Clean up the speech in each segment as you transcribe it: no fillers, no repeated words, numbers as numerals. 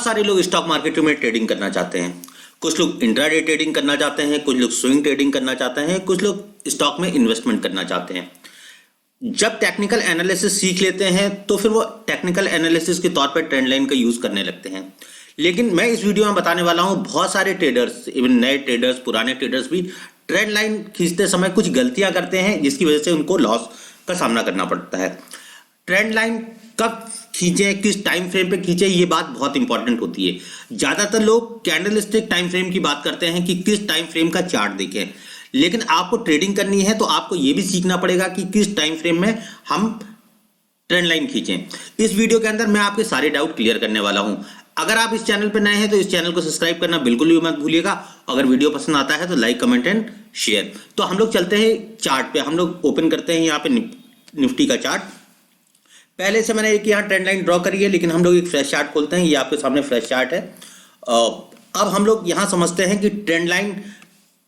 बहुत सारे लोग स्टॉक मार्केट में ट्रेडिंग करना चाहते हैं। कुछ लोग इंट्राडे ट्रेडिंग करना चाहते हैं, कुछ लोग स्विंग ट्रेडिंग करना चाहते हैं, कुछ लोग स्टॉक में इन्वेस्टमेंट करना चाहते हैं। जब टेक्निकल एनालिसिस सीख लेते हैं तो फिर वो टेक्निकल एनालिसिस के तौर पर ट्रेंड लाइन का यूज करने लगते हैं। लेकिन मैं इस वीडियो में बताने वाला हूं, बहुत सारे ट्रेडर्स, इवन नए ट्रेडर्स, पुराने ट्रेडर्स भी ट्रेंड लाइन खींचते समय कुछ गलतियां करते हैं जिसकी वजह से उनको लॉस का सामना करना पड़ता है। ट्रेंड लाइन कब खींचे, किस टाइम फ्रेम पे खींचे, ये बात बहुत इंपॉर्टेंट होती है। ज्यादातर लोग कैंडलस्टिक टाइम फ्रेम की बात करते हैं कि किस टाइम फ्रेम का चार्ट देखें, लेकिन आपको ट्रेडिंग करनी है तो आपको यह भी सीखना पड़ेगा कि किस टाइम फ्रेम में हम ट्रेंड लाइन खींचें। इस वीडियो के अंदर मैं आपके सारे डाउट क्लियर करने वाला हूं। अगर आप इस चैनल पर नए हैं तो इस चैनल को सब्सक्राइब करना बिल्कुल भी मत भूलिएगा। अगर वीडियो पसंद आता है तो लाइक, कमेंट एंड शेयर। तो हम लोग चलते हैं चार्ट पे। हम लोग ओपन करते हैं यहाँ पे निफ्टी का चार्ट। पहले से मैंने एक यहाँ ट्रेंड लाइन ड्रॉ करी है, लेकिन हम लोग एक फ्रेश चार्ट खोलते हैं। ये आपके सामने फ्रेश चार्ट है। अब हम लोग यहाँ समझते हैं कि ट्रेंड लाइन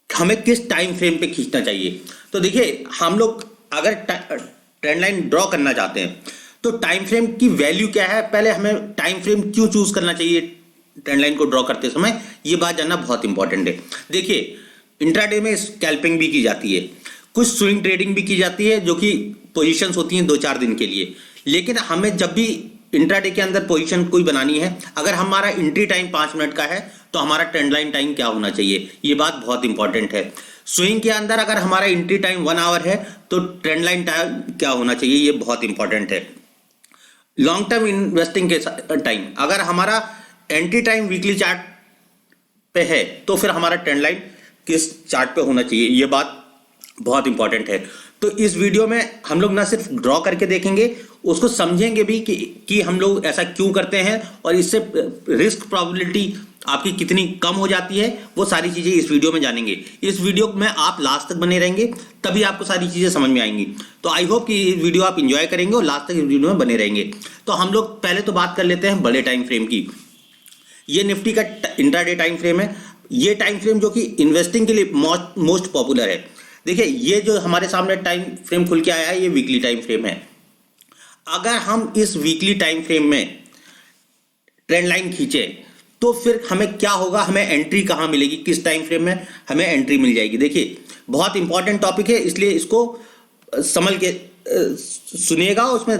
हमें किस टाइम फ्रेम पे खींचना चाहिए। तो देखिए, हम लोग अगर ट्रेंड लाइन ड्रॉ करना चाहते हैं तो टाइम फ्रेम की वैल्यू क्या है, पहले हमें टाइम फ्रेम क्यों चूज करना चाहिए ट्रेंड लाइन को ड्रॉ करते समय, ये बात जानना बहुत इंपॉर्टेंट है। देखिए, इंट्राडे में स्कैल्पिंग भी की जाती है, कुछ स्विंग ट्रेडिंग भी की जाती है, जो कि पोजीशंस होती हैं 2-4 दिन के लिए। लेकिन हमें जब भी इंट्राडे के अंदर पोजीशन कोई बनानी है, अगर हमारा एंट्री टाइम 5 मिनट का है तो हमारा ट्रेंड लाइन टाइम क्या होना चाहिए, ये बात बहुत इंपॉर्टेंट है। स्विंग के अंदर अगर हमारा एंट्री टाइम 1 आवर है तो ट्रेंड लाइन टाइम क्या होना चाहिए, ये बहुत इंपॉर्टेंट है। लॉन्ग टर्म इन्वेस्टिंग के टाइम, अगर हमारा एंट्री टाइम वीकली चार्ट पे है तो फिर हमारा ट्रेंड लाइन किस चार्ट पे होना चाहिए, ये बात बहुत इंपॉर्टेंट है। तो इस वीडियो में हम लोग ना सिर्फ ड्रॉ करके देखेंगे, उसको समझेंगे भी कि हम लोग ऐसा क्यों करते हैं और इससे रिस्क प्रोबेबिलिटी आपकी कितनी कम हो जाती है, वो सारी चीजें इस वीडियो में जानेंगे। इस वीडियो में आप लास्ट तक बने रहेंगे, तभी आपको सारी चीजें समझ में आएंगी। तो आई होप कि ये वीडियो आप इंजॉय करेंगे और लास्ट तक इस वीडियो में बने रहेंगे। तो हम लोग पहले तो बात कर लेते हैं बड़े टाइम फ्रेम की। ये निफ्टी का इंट्राडे टाइम फ्रेम है। ये टाइम फ्रेम जो कि इन्वेस्टिंग के लिए मोस्ट पॉपुलर है। देखिए, ये जो हमारे सामने टाइम फ्रेम खुल के आया है, ये वीकली टाइम फ्रेम है। अगर हम इस वीकली टाइम फ्रेम में ट्रेंड लाइन खींचे तो फिर हमें क्या होगा, हमें एंट्री कहां मिलेगी, किस टाइम फ्रेम में हमें एंट्री मिल जाएगी। देखिए, बहुत इंपॉर्टेंट टॉपिक है, इसलिए इसको संभल के सुनिएगा, उसमें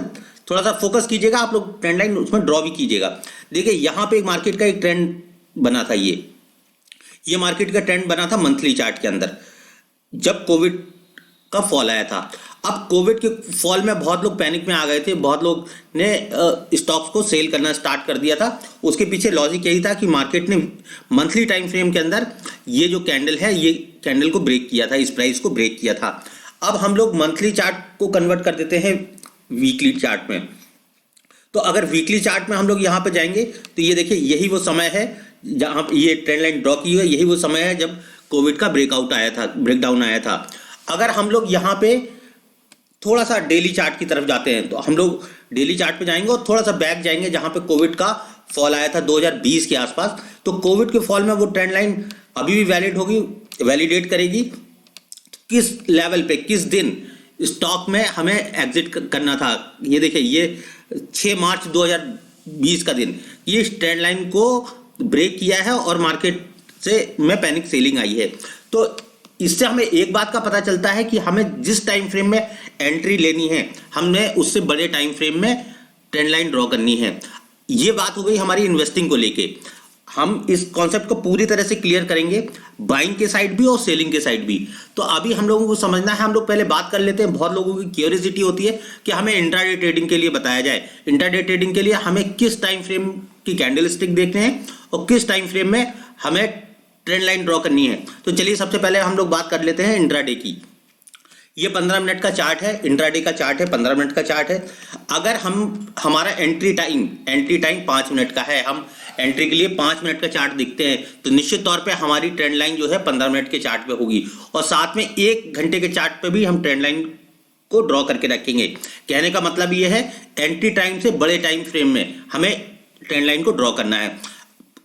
थोड़ा सा फोकस कीजिएगा। आप लोग ट्रेंड लाइन उसमें ड्रॉ भी कीजिएगा। देखिए, यहां पे एक मार्केट का एक ट्रेंड बना था। ये मार्केट का ट्रेंड बना था मंथली चार्ट के अंदर, जब कोविड का फॉल आया था। अब कोविड के फॉल में बहुत लोग पैनिक में आ गए थे, बहुत लोग ने स्टॉक्स को सेल करना स्टार्ट कर दिया था। उसके पीछे लॉजिक यही था कि मार्केट ने मंथली टाइम फ्रेम के अंदर ये जो कैंडल है, ये कैंडल को ब्रेक किया था, इस प्राइस को ब्रेक किया था। अब हम लोग मंथली चार्ट को कन्वर्ट कर देते हैं वीकली चार्ट में। तो अगर वीकली चार्ट में हम लोग यहाँ पे जाएंगे तो ये देखिए, यही वो समय है जहाँ ये ट्रेंड लाइन ड्रॉ की हुई है, यही वो समय है जब कोविड का ब्रेकआउट आया था, ब्रेकडाउन आया था। अगर हम लोग यहाँ पे थोड़ा सा डेली चार्ट की तरफ जाते हैं तो हम लोग डेली चार्ट पे जाएंगे और थोड़ा सा बैक जाएंगे जहां पे कोविड का फॉल आया था 2020 के आसपास। तो कोविड के फॉल में वो ट्रेंड लाइन अभी भी वैलिड होगी, वैलिडेट करेगी। किस लेवल पे, किस दिन स्टॉक में हमें एग्जिट करना था। ये देखिए, ये 6 मार्च 2020 का दिन, ये इस ट्रेंड लाइन को ब्रेक किया है और मार्केट से में पैनिक सेलिंग आई है। तो इससे हमें एक बात का पता चलता है कि हमें जिस टाइम फ्रेम में एंट्री लेनी है, हमने उससे बड़े टाइम फ्रेम में ट्रेंड लाइन ड्रॉ करनी है। ये बात हो गई हमारी इन्वेस्टिंग को लेके। हम इस कॉन्सेप्ट को पूरी तरह से क्लियर करेंगे, बाइंग के साइड भी और सेलिंग के साइड भी। तो अभी हम लोगों को समझना है, हम लोग पहले बात कर लेते हैं। बहुत लोगों की क्यूरियोसिटी होती है कि हमें इंट्राडे ट्रेडिंग के लिए बताया जाए। इंट्राडे ट्रेडिंग के लिए हमें किस टाइम फ्रेम की कैंडल स्टिक देखने हैं और किस टाइम फ्रेम में हमें ट्रेंड लाइन ड्रॉ करनी है। तो चलिए, सबसे पहले हम लोग बात कर लेते हैं इंट्राडे की। ये 15 मिनट का चार्ट है, इंट्राडे का चार्ट है, 15 मिनट का चार्ट है। अगर हमारा एंट्री टाइम 5 मिनट का है, हम एंट्री के लिए 5 मिनट का चार्ट दिखते हैं, तो निश्चित तौर पे हमारी ट्रेंड लाइन जो है 15 मिनट के चार्ट पे होगी और साथ में 1 घंटे के चार्ट पे भी हम ट्रेंड लाइन को ड्रॉ करके रखेंगे। कहने का मतलब ये है, एंट्री टाइम से बड़े टाइम फ्रेम में हमें ट्रेंड लाइन को ड्रॉ करना है।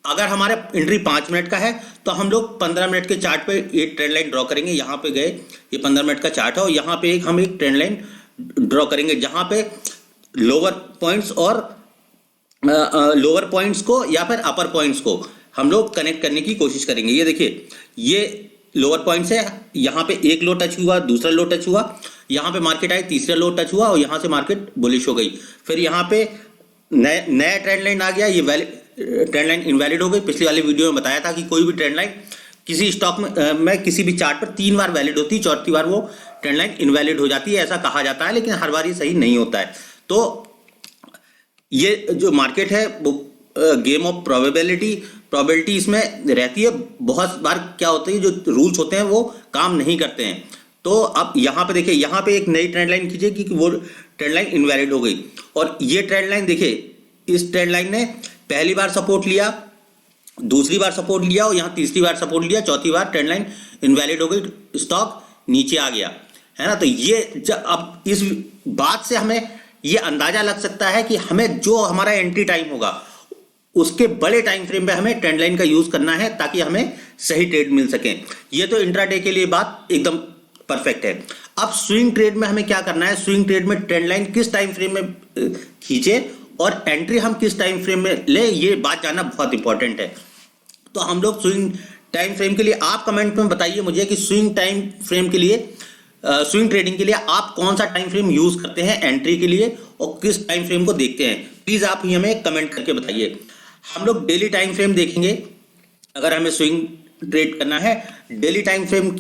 अगर हमारा एंट्री 5 मिनट का है तो हम लोग 15 मिनट के चार्ट पे एक ट्रेंड लाइन ड्रॉ करेंगे। यहाँ पे गए, ये 15 मिनट का चार्ट है और यहाँ पे हम एक ट्रेंड लाइन ड्रॉ करेंगे जहाँ पे लोअर पॉइंट्स और लोअर पॉइंट्स को या फिर अपर पॉइंट्स को हम लोग कनेक्ट करने की कोशिश करेंगे। ये देखिए, ये लोअर पॉइंट्स है, यहाँ पे एक लो टच हुआ, दूसरा लो टच हुआ, यहाँ पे मार्केट आई, तीसरा लो टच हुआ और यहाँ से मार्केट बुलिश हो गई। फिर यहाँ पे नया ट्रेंड लाइन आ गया, ये ट्रेंड लाइन इनवैलिड हो गई। पिछली वाली वीडियो में बताया था कि कोई भी ट्रेंड लाइन किसी स्टॉक में किसी भी चार्ट पर 3 बार वैलिड होती है, चौथी बार वो ट्रेंड लाइन इनवैलिड हो जाती है, ऐसा कहा जाता है, लेकिन हर बार ये सही नहीं होता है। तो ये जो मार्केट है वो गेम ऑफ प्रोबेबिलिटी इसमें रहती है। बहुत बार क्या होता है, जो रूल्स होते हैं वो काम नहीं करते हैं। तो अब यहाँ पे देखिए, यहाँ पे एक नई ट्रेंड लाइन खींचे कि वो ट्रेंड लाइन इनवैलिड हो गई और ये ट्रेंड लाइन देखिए, इस ट्रेंड लाइन ने पहली बार सपोर्ट लिया, दूसरी बार सपोर्ट लिया और यहाँ तीसरी बार सपोर्ट लिया, चौथी बार ट्रेंड लाइन इनवैलिड हो गई, स्टॉक नीचे आ गया, है ना। तो ये जब अब इस बात से हमें ये अंदाजा लग सकता है कि हमें जो हमारा एंट्री टाइम होगा उसके बड़े टाइम फ्रेम पे हमें ट्रेंड लाइन का यूज करना है ताकि हमें सही ट्रेड मिल सके। ये तो इंट्राडे के लिए बात एकदम परफेक्ट है। अब स्विंग ट्रेड में हमें क्या करना है, स्विंग ट्रेड में ट्रेंड लाइन किस टाइम फ्रेम में खींचे और एंट्री हम किस टाइम फ्रेम में ले, ये बात जानना बहुत इंपॉर्टेंट है। तो हम लोग स्विंग टाइम फ्रेम के लिए आप कमेंट में बताइए मुझे कि स्विंग टाइम फ्रेम के लिए, स्विंग ट्रेडिंग के लिए आप कौन सा टाइम फ्रेम यूज करते हैं एंट्री के लिए और किस टाइम फ्रेम को देखते हैं, प्लीज आप ही हमें कमेंट करके बताइए। हम लोग डेली टाइम फ्रेम देखेंगे। अगर हमें स्विंग ट्रेड करना है, डेली टाइम फ्रेम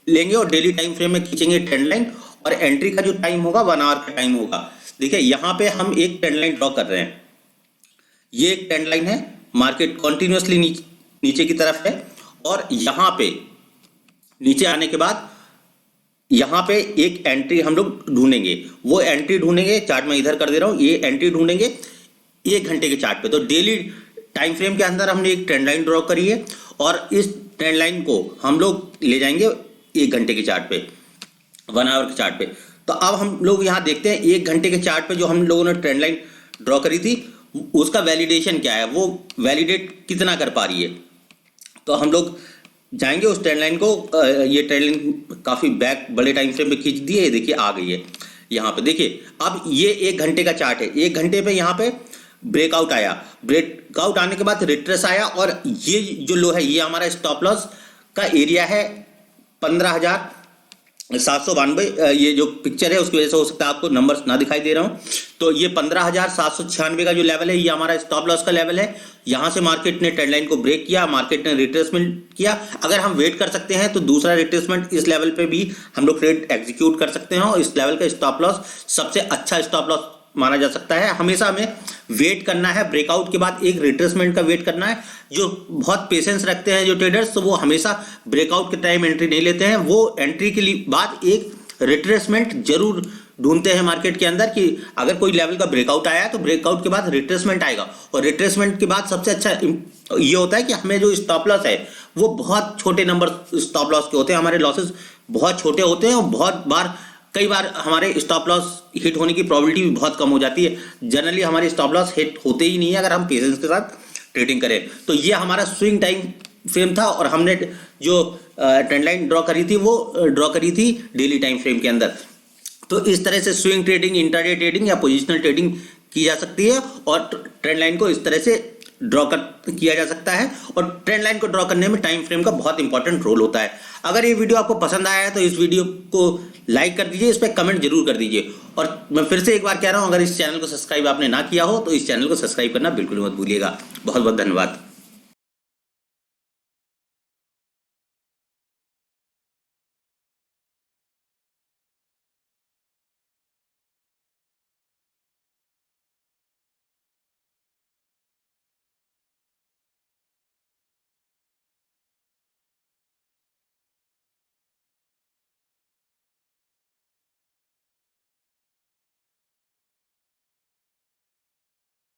लेंगे और डेली टाइम फ्रेम में खींचेंगे ट्रेंड लाइन और एंट्री का जो टाइम होगा 1 आवर का टाइम होगा। देखिए यहाँ पे हम एक ट्रेंड लाइन ड्रॉ कर रहे हैं, ये एक ट्रेंड लाइन है, मार्केट कॉन्टिन्यूसली नीचे की तरफ है और यहाँ पे नीचे आने के बाद यहाँ पे एक एंट्री हम लोग ढूंढेंगे। वो एंट्री ढूंढेंगे, चार्ट में इधर कर दे रहा हूँ, ये एंट्री ढूंढेंगे 1 घंटे के चार्ट पे। तो डेली टाइम फ्रेम के अंदर हमने एक ट्रेंड लाइन ड्रॉ करी है और इस ट्रेंड लाइन को हम लोग ले जाएंगे 1 घंटे के चार्ट पे, 1 आवर के चार्ट पे। तो अब हम लोग यहाँ देखते हैं 1 घंटे के चार्ट पे जो हम लोगों ने ट्रेंड लाइन ड्रॉ करी थी उसका वैलिडेशन क्या है, वो वैलिडेट कितना कर पा रही है। तो हम लोग जाएंगे उस ट्रेंड लाइन को, ये ट्रेंड लाइन काफी बैक बड़े टाइम फ्रेम पे खींच दी है, देखिए आ गई है यहाँ पे। देखिए अब ये 1 घंटे का चार्ट है, 1 घंटे पे यहाँ पे ब्रेकआउट आया, ब्रेकआउट आने के बाद रिट्रेस आया और ये जो लो है ये हमारा स्टॉप लॉस का एरिया है 15,792। ये जो पिक्चर है उसकी वजह से हो सकता है आपको नंबर्स ना दिखाई दे रहा हूं। तो ये 15,796 का जो लेवल है ये हमारा स्टॉप लॉस का लेवल है। यहां से मार्केट ने ट्रेंड लाइन को ब्रेक किया, मार्केट ने रिट्रेसमेंट किया। अगर हम वेट कर सकते हैं तो दूसरा रिट्रेसमेंट इस लेवल पे भी हम लोग ट्रेड एग्जीक्यूट कर सकते हैं और इस लेवल का स्टॉप लॉस सबसे अच्छा स्टॉप लॉस माना जा सकता है। हमेशा हमें वेट करना है, ब्रेकआउट के बाद एक रिट्रेसमेंट का वेट करना है। जो बहुत पेशेंस रखते हैं जो ट्रेडर्स, तो वो हमेशा ब्रेकआउट के टाइम एंट्री नहीं लेते हैं, वो एंट्री के लिए बाद एक रिट्रेसमेंट जरूर ढूंढते हैं मार्केट के अंदर कि अगर कोई लेवल का ब्रेकआउट आया तो ब्रेकआउट के बाद रिट्रेसमेंट आएगा और रिट्रेसमेंट के बाद सबसे अच्छा ये होता है कि हमें जो स्टॉप लॉस है वो बहुत छोटे नंबर स्टॉप लॉस के होते हैं। हमारे लॉसेस बहुत छोटे होते हैं और कई बार हमारे स्टॉप लॉस हिट होने की प्रोबेबिलिटी भी बहुत कम हो जाती है। जनरली हमारे स्टॉप लॉस हिट होते ही नहीं है अगर हम पेशेंस के साथ ट्रेडिंग करें। तो ये हमारा स्विंग टाइम फ्रेम था और हमने जो ट्रेंड लाइन ड्रॉ करी थी वो ड्रॉ करी थी डेली टाइम फ्रेम के अंदर। तो इस तरह से स्विंग ट्रेडिंग, इंट्राडे ट्रेडिंग या पोजिशनल ट्रेडिंग की जा सकती है और ट्रेंड लाइन को इस तरह से ड्रॉ किया जा सकता है। और ट्रेंड लाइन को ड्रॉ करने में टाइम फ्रेम का बहुत इंपॉर्टेंट रोल होता है। अगर ये वीडियो आपको पसंद आया है तो इस वीडियो को लाइक कर दीजिए, इस पर कमेंट जरूर कर दीजिए। और मैं फिर से एक बार कह रहा हूं, अगर इस चैनल को सब्सक्राइब आपने ना किया हो तो इस चैनल को सब्सक्राइब करना बिल्कुल मत भूलिएगा। बहुत बहुत धन्यवाद।